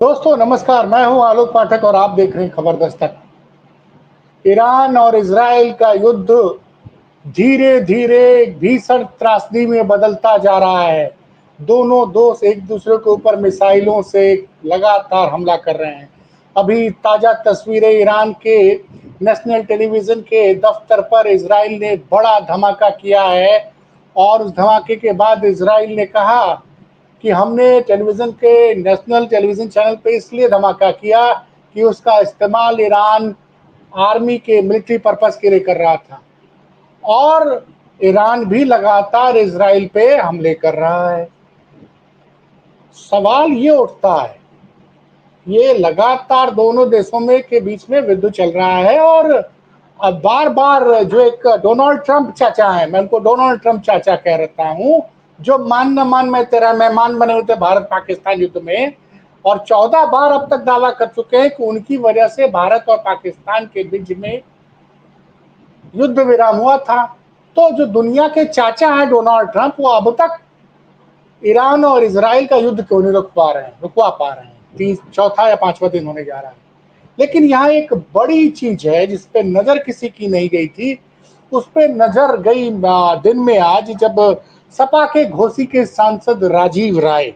दोस्तों नमस्कार, मैं हूं आलोक पाठक और आप देख रहे हैं खबर दस्तक। ईरान और इजराइल का युद्ध धीरे धीरे भीषण त्रासदी में बदलता जा रहा है। दोनों दोस्त एक दूसरे के ऊपर मिसाइलों से लगातार हमला कर रहे हैं। अभी ताजा तस्वीरें ईरान के नेशनल टेलीविजन के दफ्तर पर इजराइल ने बड़ा धमाका किया है और उस धमाके के बाद इजराइल ने कहा कि हमने टेलीविजन के नेशनल टेलीविजन चैनल पे इसलिए धमाका किया कि उसका इस्तेमाल ईरान आर्मी के मिलिट्री पर्पस के लिए कर रहा था और ईरान भी लगातार इजराइल पे हमले कर रहा है। सवाल ये उठता है, ये लगातार दोनों देशों में के बीच में युद्ध चल रहा है और अब बार बार जो एक डोनाल्ड ट्रंप चाचा है, मैं उनको डोनाल्ड ट्रंप चाचा कह रहता हूँ, जो मान न मान में तेरा मेहमान बने हुए थे भारत पाकिस्तान युद्ध में और 14 बार अब तक दावा कर चुके हैं कि उनकी वजह से भारत और पाकिस्तान के बीच में युद्ध विराम हुआ था। तो जो दुनिया के चाचा हैं डोनाल्ड ट्रंप, वो अब तक ईरान और इजराइल का युद्ध क्यों नहीं रुकवा पा रहे हैं। चौथा या पांचवा दिन होने जा रहा है। लेकिन यहाँ एक बड़ी चीज है जिस पे नजर किसी की नहीं गई थी, उस पे नजर गई दिन में आज, जब सपा के घोसी के सांसद राजीव राय,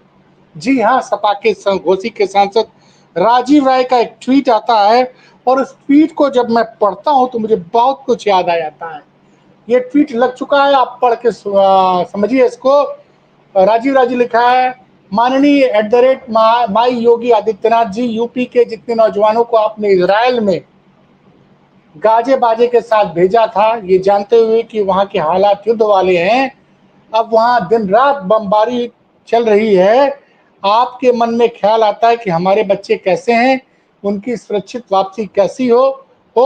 जी हाँ, सपा के घोसी के सांसद राजीव राय का एक ट्वीट आता है और उस ट्वीट को जब मैं पढ़ता हूं तो मुझे बहुत कुछ याद आ जाता है। ये ट्वीट लग चुका है, आप पढ़ के समझिए इसको। राजीव राजी लिखा है, माननीय माई योगी आदित्यनाथ जी, यूपी के जितने नौजवानों को आपने इजराइल में गाजे बाजे के साथ भेजा था, ये जानते हुए कि वहां के हालात युद्ध वाले हैं, अब वहां दिन रात बमबारी चल रही है, आपके मन में ख्याल आता है कि हमारे बच्चे कैसे हैं, उनकी सुरक्षित वापसी कैसी हो, तो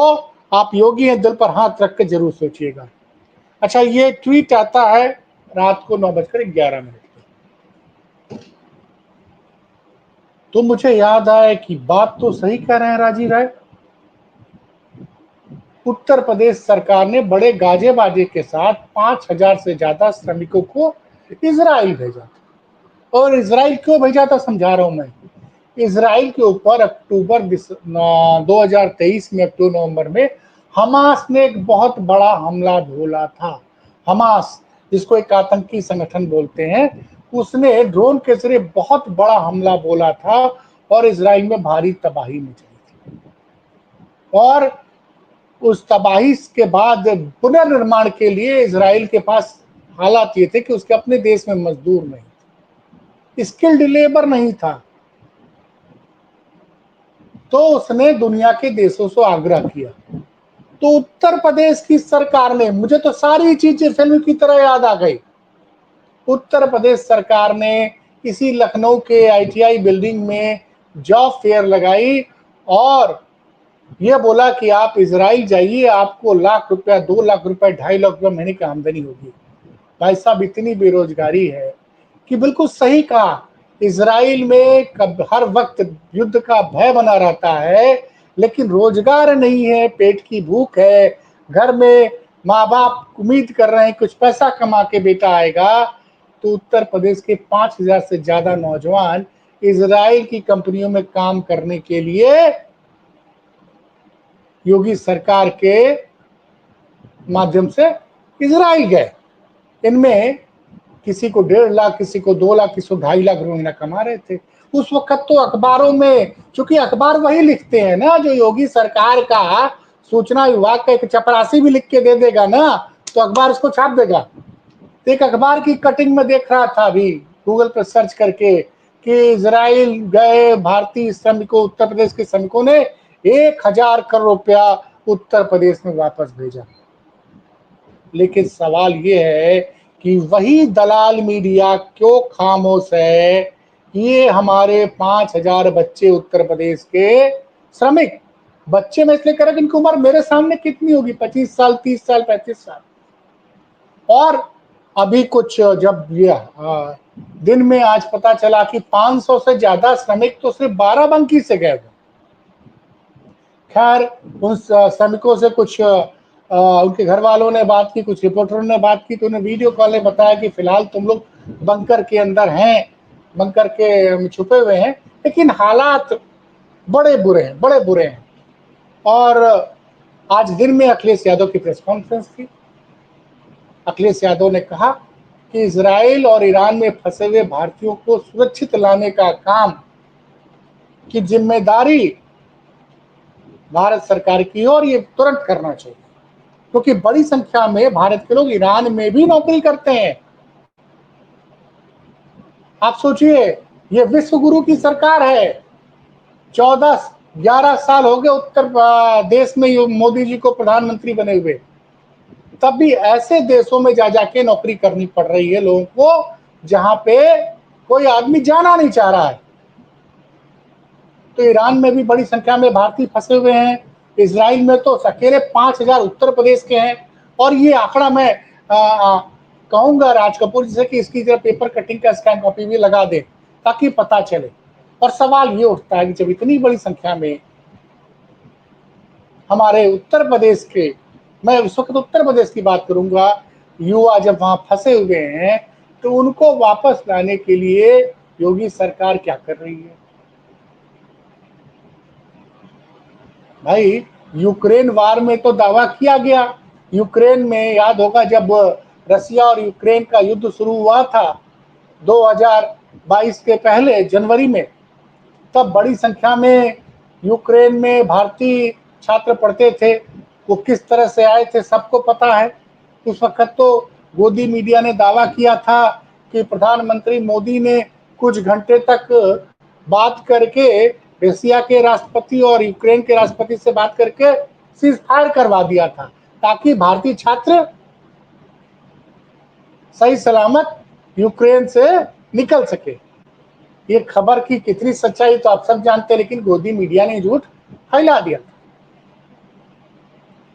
आप योगी हैं दिल पर हाथ रख के जरूर सोचिएगा। अच्छा, ये ट्वीट आता है रात को 9:11 पे। तो मुझे याद आया कि बात तो सही कह रहे हैं राजीव राय। उत्तर प्रदेश सरकार ने बड़े गाजे बाजे के साथ 5,000 से ज्यादा श्रमिकों को इजराइल भेजा था। और इजराइल क्यों भेजा था समझा रहा हूं मैं। इजराइल के ऊपर 2023 में अक्टूबर नवंबर में हमास ने एक बहुत बड़ा हमला बोला था। हमास, जिसको एक आतंकी संगठन बोलते हैं, उसने ड्रोन के जरिए बहुत बड़ा हमला बोला था और इजराइल में भारी तबाही मचाई थी। और उस तबाही के बाद पुनर्निर्माण के लिए इजराइल के पास हालात ये थे कि उसके अपने देश में मजदूर नहीं थे, स्किल्ड लेबर नहीं था। तो उसने दुनिया के देशों से आग्रह किया। तो उत्तर प्रदेश की सरकार ने, मुझे तो सारी चीजें फिल्म की तरह याद आ गई, उत्तर प्रदेश सरकार ने इसी लखनऊ के आईटीआई बिल्डिंग में जॉब फेयर लगाई और यह बोला कि आप इजराइल जाइए, आपको लाख रुपया, 2 लाख रुपया, 2.5 लाख रुपया महीने की आमदनी होगी। भाई साहब, इतनी बेरोजगारी है कि बिल्कुल सही कहा। इजराइल में हर वक्त युद्ध का भय बना रहता है, लेकिन रोजगार नहीं है, पेट की भूख है, घर में माँ बाप उम्मीद कर रहे हैं कुछ पैसा कमा के बेटा आएगा। तो उत्तर प्रदेश के 5,000 से ज्यादा नौजवान इजराइल की कंपनियों में काम करने के लिए योगी सरकार के माध्यम से इजराइल गए। इनमें किसी को 1.5 लाख, किसी को 2 लाख, किसी को 2.5 लाख रुपए महीना कमा रहे थे। उस वक्त तो अखबारों में, चूंकि अखबार वही लिखते हैं ना जो योगी सरकार का सूचना विभाग का एक चपरासी भी लिख के दे देगा ना, तो अखबार उसको छाप देगा। तो एक अखबार की कटिंग में देख रहा था अभी गूगल पर सर्च करके कि इजराइल गए भारतीय श्रमिकों, उत्तर प्रदेश के श्रमिकों ने 1,000 करोड़ रुपया उत्तर प्रदेश में वापस भेजा। लेकिन सवाल ये है कि वही दलाल मीडिया क्यों खामोश है। ये हमारे 5,000 बच्चे उत्तर प्रदेश के श्रमिक, बच्चे में इसलिए कह रहा कि इनकी उम्र मेरे सामने कितनी होगी, 25 साल, 30 साल, 35 साल। और अभी कुछ जब ये दिन में आज पता चला कि 500 से ज्यादा श्रमिक तो सिर्फ बाराबंकी से गए। खैर, उन श्रमिकों से कुछ उनके घर वालों ने बात की, कुछ रिपोर्टरों ने बात की, तो उन्हें वीडियो कॉल में बताया कि फिलहाल तुम लोग बंकर के अंदर हैं, बंकर के छुपे हुए हैं, लेकिन हालात बड़े बुरे हैं, बड़े बुरे हैं। और आज दिन में अखिलेश यादव की प्रेस कॉन्फ्रेंस थी। अखिलेश यादव ने कहा कि इजराइल और ईरान में फंसे हुए भारतीयों को सुरक्षित लाने का काम की जिम्मेदारी भारत सरकार की और ये तुरंत करना चाहिए, क्योंकि बड़ी संख्या में भारत के लोग ईरान में भी नौकरी करते हैं। आप सोचिए, ये विश्व गुरु की सरकार है। 14-11 साल हो गए उत्तर देश में मोदी जी को प्रधानमंत्री बने हुए, तब भी ऐसे देशों में जा जाके नौकरी करनी पड़ रही है लोगों को जहां पे कोई आदमी जाना नहीं चाह रहा है। तो ईरान में भी बड़ी संख्या में भारतीय फंसे हुए हैं। इजराइल में तो अकेले 5,000 उत्तर प्रदेश के हैं। और ये आंकड़ा मैं कहूंगा राज कपूर जी से कि इसकी जरा पेपर कटिंग का स्कैन कॉपी भी लगा दे ताकि पता चले। और सवाल ये उठता है कि जब इतनी बड़ी संख्या में हमारे उत्तर प्रदेश के, मैं इस वक्त उत्तर प्रदेश की बात करूंगा, युवा जब वहां फंसे हुए हैं तो उनको वापस लाने के लिए योगी सरकार क्या कर रही है? भाई, यूक्रेन वार में तो दावा किया गया, यूक्रेन में याद होगा जब रसिया और यूक्रेन का युद्ध शुरू हुआ था 2022 के पहले जनवरी में, तब बड़ी संख्या में यूक्रेन में भारतीय छात्र पढ़ते थे। वो किस तरह से आए थे सबको पता है। उस वक्त तो गोदी मीडिया ने दावा किया था कि प्रधानमंत्री मोदी ने कुछ घंटे तक बात करके रसिया के राष्ट्रपति और यूक्रेन के राष्ट्रपति से बात करके सीज फायर करवा दिया था ताकि भारतीय छात्र सही सलामत यूक्रेन से निकल सके। ये खबर की कितनी सच्चाई तो आप सब जानते हैं, लेकिन गोदी मीडिया ने झूठ फैला दिया।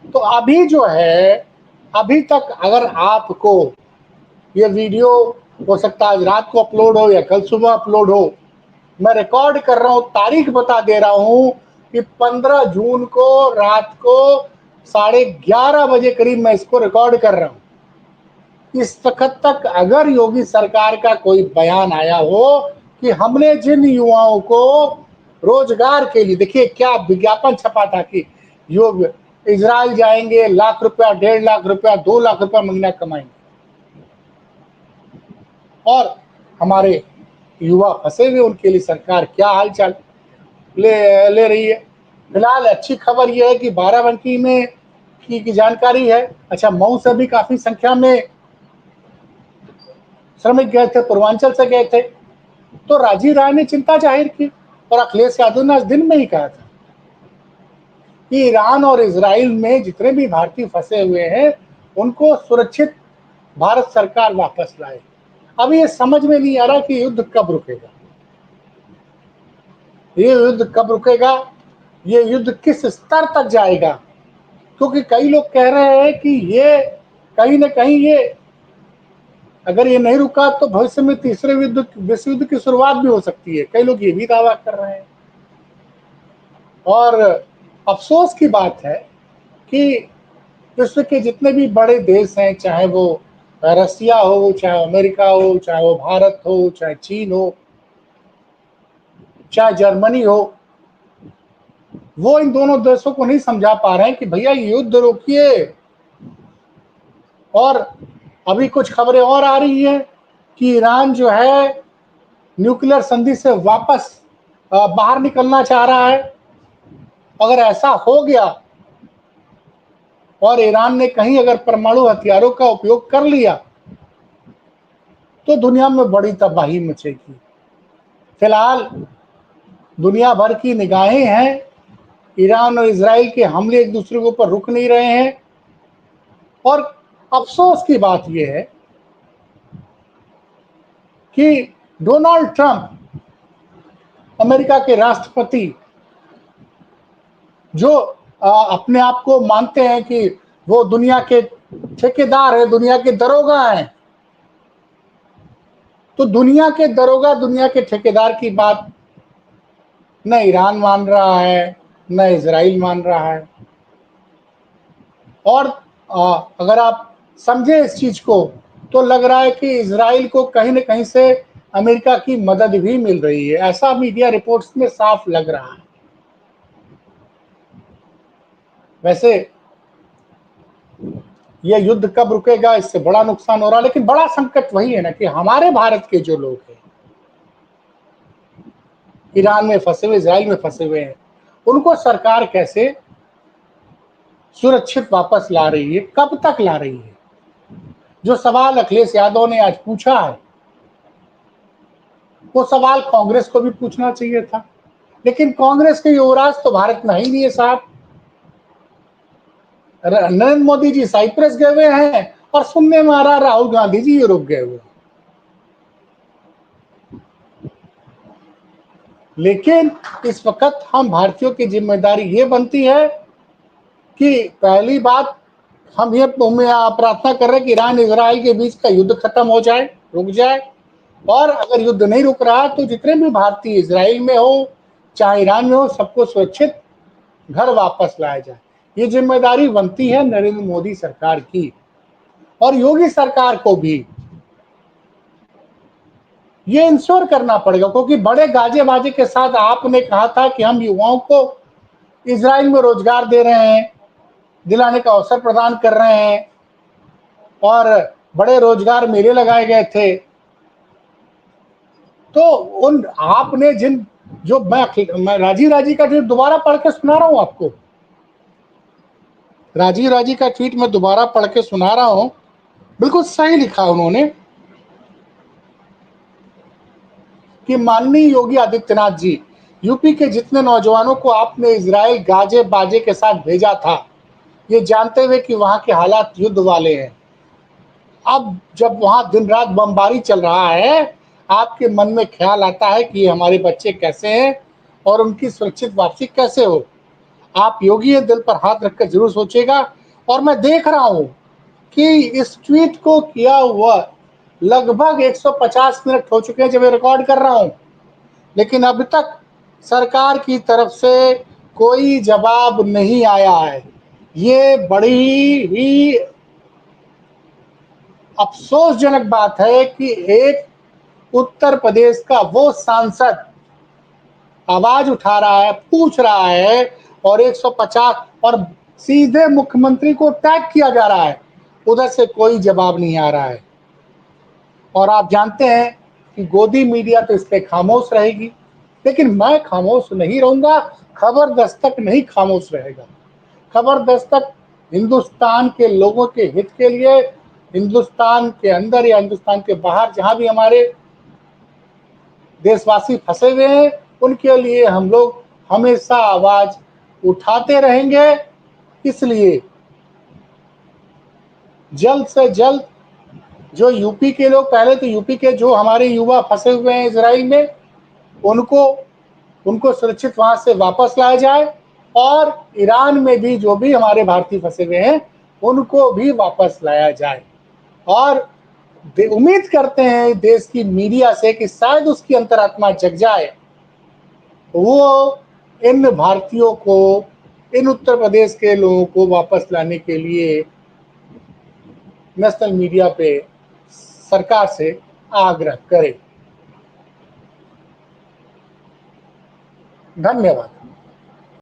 तो अभी जो है, अभी तक अगर आपको ये वीडियो हो सकता है आज रात को अपलोड हो या कल सुबह अपलोड हो, मैं रिकॉर्ड कर रहा हूं, तारीख बता दे रहा हूं कि 15 जून को रात को 11:30 बजे करीब मैं इसको रिकॉर्ड कर रहा हूं। इस वक्त तक अगर योगी सरकार का कोई बयान आया हो कि हमने जिन युवाओं को रोजगार के लिए, देखिए क्या विज्ञापन छपा था कि योग इजराइल जाएंगे, लाख रुपया, 1.5 लाख रुपया, 2 लाख रुपया महीना कमाएंगे, और हमारे युवा फंसे हुए उनके लिए सरकार क्या हालचाल ले रही है। फिलहाल अच्छी खबर यह है कि बाराबंकी में की जानकारी है। अच्छा, मऊ से भी काफी संख्या में श्रमिक गए थे, पूर्वांचल से गए थे। तो राजीव राय ने चिंता जाहिर की और अखिलेश यादव ने आज दिन में ही कहा था कि ईरान और इजराइल में जितने भी भारतीय फंसे हुए हैं उनको सुरक्षित भारत सरकार वापस लाए। अब ये समझ में नहीं आ रहा कि युद्ध कब रुकेगा, ये युद्ध कब रुकेगा, ये युद्ध किस स्तर तक जाएगा। क्योंकि कई लोग कह रहे हैं कि ये कहीं ना कहीं ये अगर ये नहीं रुका तो भविष्य में तीसरे विश्व युद्ध की शुरुआत भी हो सकती है। कई लोग ये भी दावा कर रहे हैं। और अफसोस की बात है कि विश्व के जितने भी बड़े देश हैं, चाहे वो रसिया हो, चाहे अमेरिका हो, चाहे वो भारत हो, चाहे चीन हो, चाहे जर्मनी हो, वो इन दोनों देशों को नहीं समझा पा रहे हैं कि भैया युद्ध रोकिए। और अभी कुछ खबरें और आ रही हैं कि ईरान जो है न्यूक्लियर संधि से वापस बाहर निकलना चाह रहा है। अगर ऐसा हो गया और ईरान ने कहीं अगर परमाणु हथियारों का उपयोग कर लिया तो दुनिया में बड़ी तबाही मचेगी। फिलहाल दुनिया भर की निगाहें हैं, ईरान और इजराइल के हमले एक दूसरे के ऊपर रुक नहीं रहे हैं। और अफसोस की बात यह है कि डोनाल्ड ट्रंप, अमेरिका के राष्ट्रपति, जो अपने आप को मानते हैं कि वो दुनिया के ठेकेदार हैं, दुनिया के दरोगा हैं, तो दुनिया के दरोगा, दुनिया के ठेकेदार की बात न ईरान मान रहा है, न इजराइल मान रहा है। और अगर आप समझे इस चीज को तो लग रहा है कि इजराइल को कहीं न कहीं से अमेरिका की मदद भी मिल रही है, ऐसा मीडिया रिपोर्ट्स में साफ लग रहा है। वैसे यह युद्ध कब रुकेगा, इससे बड़ा नुकसान हो रहा है, लेकिन बड़ा संकट वही है ना कि हमारे भारत के जो लोग हैं, ईरान में फंसे हुए, इजराइल में फंसे हुए हैं, उनको सरकार कैसे सुरक्षित वापस ला रही है, कब तक ला रही है? जो सवाल अखिलेश यादव ने आज पूछा है, वो सवाल कांग्रेस को भी पूछना चाहिए था, लेकिन कांग्रेस के युवराज तो भारत में ही नहीं है साहब। नरेंद्र मोदी जी साइप्रस गए हुए हैं और सुनने में आ रहा राहुल गांधी जी यूरोप गए हुए। लेकिन इस वक्त हम भारतीयों की जिम्मेदारी ये बनती है कि पहली बात, हम ये प्रार्थना कर रहे हैं कि ईरान इजराइल के बीच का युद्ध खत्म हो जाए, रुक जाए, और अगर युद्ध नहीं रुक रहा तो जितने भी भारतीय इजराइल में हो चाहे ईरान में हो, सबको सुरक्षित घर वापस लाया जाए। ये जिम्मेदारी बनती है नरेंद्र मोदी सरकार की, और योगी सरकार को भी ये इंश्योर करना पड़ेगा, क्योंकि बड़े गाजे बाजे के साथ आपने कहा था कि हम युवाओं को इजराइल में रोजगार दे रहे हैं, दिलाने का अवसर प्रदान कर रहे हैं, और बड़े रोजगार मेले लगाए गए थे। तो उन आपने जिन जो मैं राजीव राजी का ट्वीट दोबारा पढ़ के सुना रहा हूं आपको, राजीव राजी का ट्वीट मैं दोबारा पढ़ के सुना रहा हूं, बिल्कुल सही लिखा उन्होंने कि माननीय योगी आदित्यनाथ जी, यूपी के जितने नौजवानों को आपने इजराइल गाजे बाजे के साथ भेजा था, ये जानते हुए कि वहां के हालात युद्ध वाले हैं, अब जब वहां दिन रात बमबारी चल रहा है, आपके मन में ख्याल आता है कि हमारे बच्चे कैसे हैं और उनकी सुरक्षित वापसी कैसे हो। आप योगी दिल पर हाथ रखकर जरूर सोचेगा। और मैं देख रहा हूं कि इस ट्वीट को किया हुआ लगभग 150 मिनट हो चुके हैं जब मैं रिकॉर्ड कर रहा हूं, लेकिन अब तक सरकार की तरफ से कोई जवाब नहीं आया है। ये बड़ी ही अफसोसजनक बात है कि एक उत्तर प्रदेश का वो सांसद आवाज उठा रहा है, पूछ रहा है, और 150 और सीधे मुख्यमंत्री को टैग किया जा रहा है, उधर से कोई जवाब नहीं आ रहा है। और आप जानते हैं कि गोदी मीडिया तो इस पे खामोश रहेगी, लेकिन मैं खामोश नहीं रहूंगा, खबर दस्तक नहीं खामोश रहेगा। खबर दस्तक हिंदुस्तान के लोगों के हित के लिए, हिंदुस्तान के अंदर या हिंदुस्तान के बाहर जहां भी हमारे देशवासी फंसे हुए हैं, उनके लिए हम लोग हमेशा आवाज उठाते रहेंगे। इसलिए जल्द से जल्द जो यूपी के लोग, पहले तो यूपी के जो हमारे युवा फंसे हुए हैं इजराइल में, उनको उनको सुरक्षित वहां से वापस लाया जाए, और ईरान में भी जो भी हमारे भारतीय फंसे हुए हैं उनको भी वापस लाया जाए। और उम्मीद करते हैं देश की मीडिया से कि शायद उसकी अंतरात्मा जग जाए, वो इन भारतीयों को, इन उत्तर प्रदेश के लोगों को वापस लाने के लिए नेशनल मीडिया पे सरकार से आग्रह करे। धन्यवाद।